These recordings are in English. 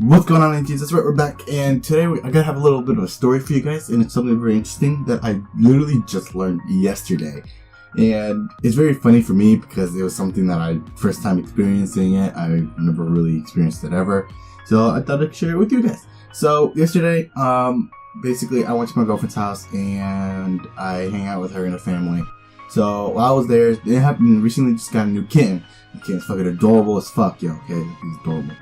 What's going on, NGs? That's right, we're back, and today I gotta have a little bit of a story for you guys, and it's something very interesting that I literally just learned yesterday. And it's very funny for me because it was something that I first time experiencing it. I never really experienced it ever, so I thought I'd share it with you guys. So yesterday, basically I went to my girlfriend's house and I hang out with her and her family. So while I was there, it happened recently. Just got a new kitten. The kitten's fucking adorable as fuck, yo. Okay, he's adorable.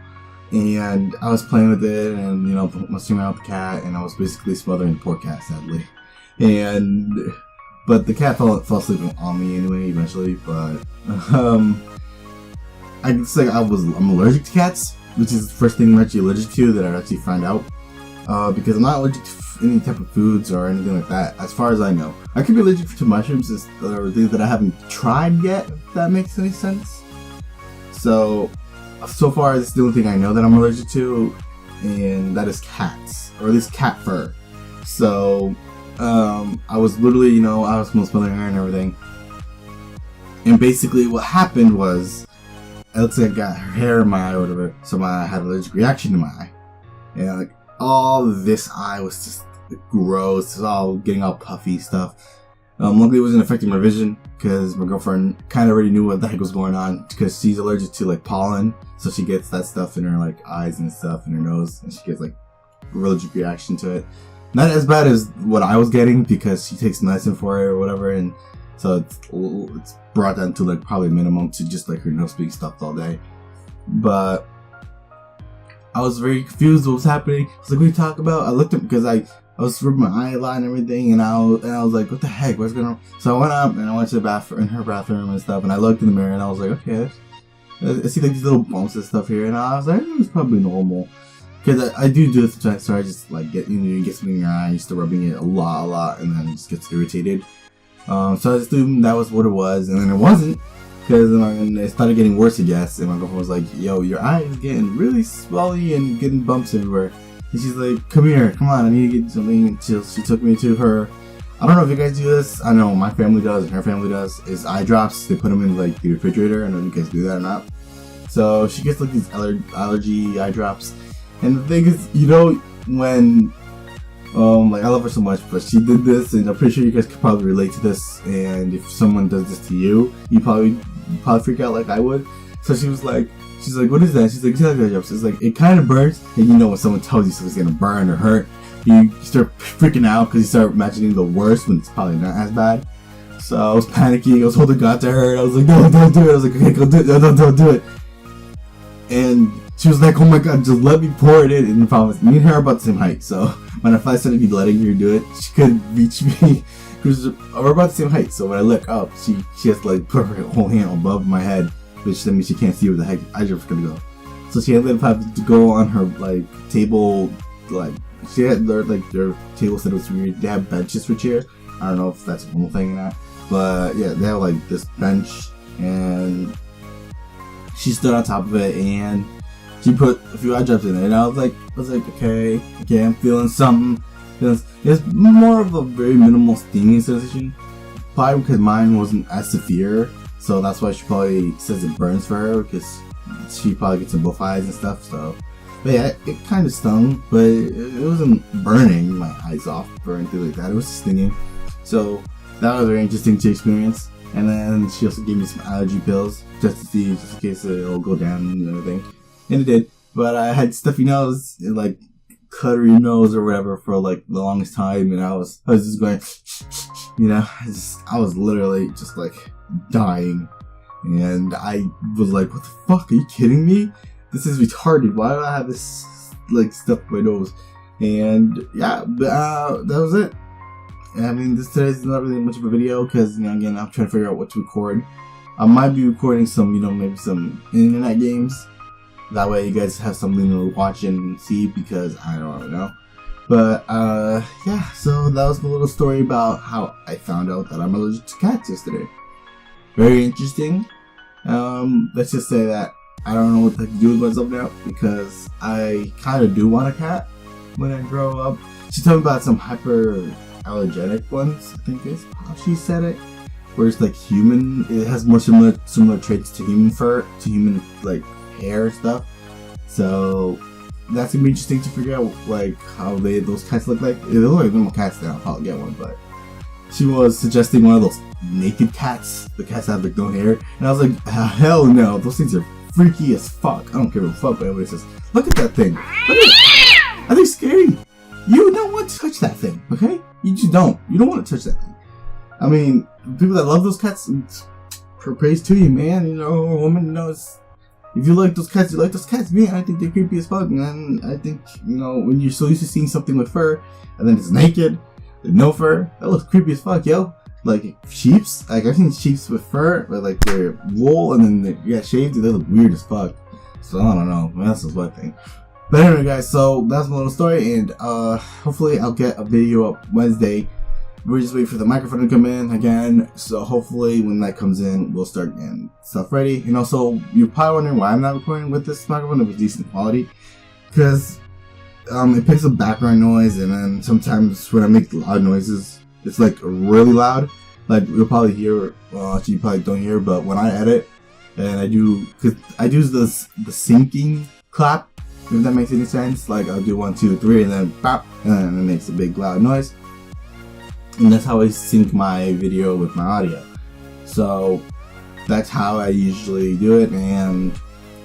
And I was playing with it and, you know, messing around with the cat, and I was basically smothering the poor cat, sadly. But the cat fell asleep on me anyway, eventually, but, I can say I'm allergic to cats, which is the first thing I'm actually allergic to that I actually find out, because I'm not allergic to any type of foods or anything like that, as far as I know. I could be allergic to mushrooms or things that I haven't tried yet, if that makes any sense. So far, this is the only thing I know that I'm allergic to, and that is cats, or at least cat fur. So, I was literally, I was smothering her and everything. And basically what happened was, it looks like I got her hair in my eye or whatever, so I had an allergic reaction to my eye. And like, all this eye was just gross, it was all getting all puffy stuff. Luckily it wasn't affecting my vision, because my girlfriend kind of already knew what the heck was going on, because she's allergic to like pollen, so she gets that stuff in her like eyes and stuff, in her nose, and she gets like a allergic reaction to it. Not as bad as what I was getting, because she takes medicine for it or whatever, and so it's brought down to like probably minimum to just like her nose being stuffed all day. But I was very confused what was happening. I was like, what are you talking about? I looked up because I was rubbing my eye a lot and everything, and I was like, what the heck, what's going on? So I went up and I went to the bathroom, in her bathroom and stuff, and I looked in the mirror and I was like, okay, I see like these little bumps and stuff here, and I was like, it's probably normal. Because I do this sometimes, so I just like get something in your eye, you start rubbing it a lot, and then it just gets irritated. So I assumed that was what it was, and then it wasn't, because it started getting worse, I guess, and my girlfriend was like, yo, your eye is getting really swelly and getting bumps everywhere. And she's like, come here, come on, I need to get something. And she took me to her, I don't know if you guys do this, I know my family does and her family does, is eye drops. They put them in like the refrigerator. I don't know if you guys do that or not. So she gets like these allergy eye drops. And the thing is, when, like I love her so much, but she did this, and I'm pretty sure you guys could probably relate to this, and if someone does this to you, you probably freak out like I would. So she's like, what is that? She's like, eye drops. It's like, it kind of burns, and when someone tells you something's gonna burn or hurt, you start freaking out because you start imagining the worst when it's probably not as bad. So I was panicking, I was holding on to her, I was like, no, don't do it. I was like, okay, go do it, no, don't do it. And she was like, oh my god, just let me pour it in. And the problem is, me and her are about the same height, so when I started letting her do it, she couldn't reach me, because we're about the same height. So when I look up, she has to like put her whole hand above my head, which means she can't see where the heck eye drop's gonna go. So she ended up having to go on her like table, like she had their table set was weird. They have benches for chairs. I don't know if that's a normal thing or not, but yeah, they have like this bench, and she stood on top of it and she put a few eye drops in it, and I was like, okay, I'm feeling something. It's more of a very minimal stinging sensation, probably because mine wasn't as severe. So that's why she probably says it burns for her, because she probably gets in both eyes and stuff. So, but yeah, it kind of stung, but it wasn't burning my eyes off or anything like that. It was stinging. So that was very interesting to experience. And then she also gave me some allergy pills just in case it'll go down and everything. And it did. But I had stuffy nose, and like cuttery nose or whatever for like the longest time, and I was just going, I was literally just like dying, and I was like, what the fuck, are you kidding me? This is retarded. Why do I have this like stuff in my nose? And yeah, that was it. I mean, today's not really much of a video, because again, I'm trying to figure out what to record. I might be recording some maybe some internet games, that way you guys have something to watch and see, because I don't really know. But yeah, so that was my little story about how I found out that I'm allergic to cats yesterday. Very interesting. Let's just say that I don't know what to do with myself now, because I kind of do want a cat when I grow up. She told me about some hyper-allergenic ones, I think is how she said it, where it's like human, it has more similar traits to human fur, to human like hair and stuff. So that's gonna be interesting to figure out like how those cats look like. If they look like normal cats, then I'll probably get one. But she was suggesting one of those naked cats, the cats that have like no hair, and I was like, hell no, those things are freaky as fuck. I don't care what the fuck anybody says. Look at that thing. Look at it. I think it's scary. You don't want to touch that thing, okay? You just don't. You don't want to touch that thing. I mean, people that love those cats, praise to you, man. You know, a woman knows. If you like those cats, you like those cats. Man, I think they're creepy as fuck. And I think, you know, when you're so used to seeing something with fur, and then it's naked, with no fur, that looks creepy as fuck, yo. Like sheeps, like I've seen sheeps with fur, with like their wool, and then they get shaved, and they look weird as fuck. So I don't know, that's just one thing. But anyway, guys, so that's my little story, and hopefully I'll get a video up Wednesday. We're just waiting for the microphone to come in again, so hopefully when that comes in, we'll start getting stuff ready. And also, you're probably wondering why I'm not recording with this microphone. It was decent quality, because it picks up background noise, and then sometimes when I make loud noises, it's like really loud. Like you'll probably hear, well, actually you probably don't hear, but when I edit and I do, cause I do the syncing clap, if that makes any sense. Like I'll do 1, 2, 3, and then pop, and then it makes a big loud noise. And that's how I sync my video with my audio. So that's how I usually do it, and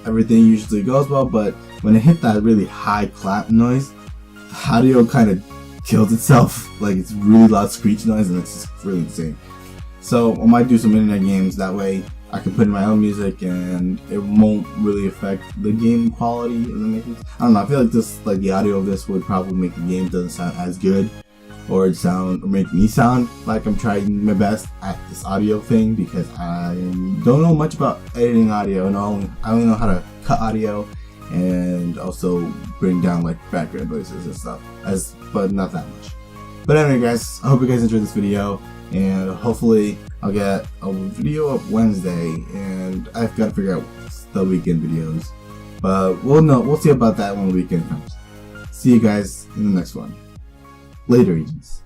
everything usually goes well. But when I hit that really high clap noise, the audio kind of kills itself. Like it's really loud screech noise, and it's just really insane. So I might do some internet games, that way I can put in my own music and it won't really affect the game quality. If that makes sense. I don't know, I feel like this, like the audio of this would probably make the game doesn't sound as good, or make me sound like I'm trying my best at this audio thing, because I don't know much about editing audio, and I only know how to cut audio and also bring down like background voices and stuff, but not that much. But anyway, guys, I hope you guys enjoyed this video, and hopefully I'll get a video up Wednesday, and I've got to figure out the weekend videos, but we'll see about that when the weekend comes. See you guys in the next one. Later, agents.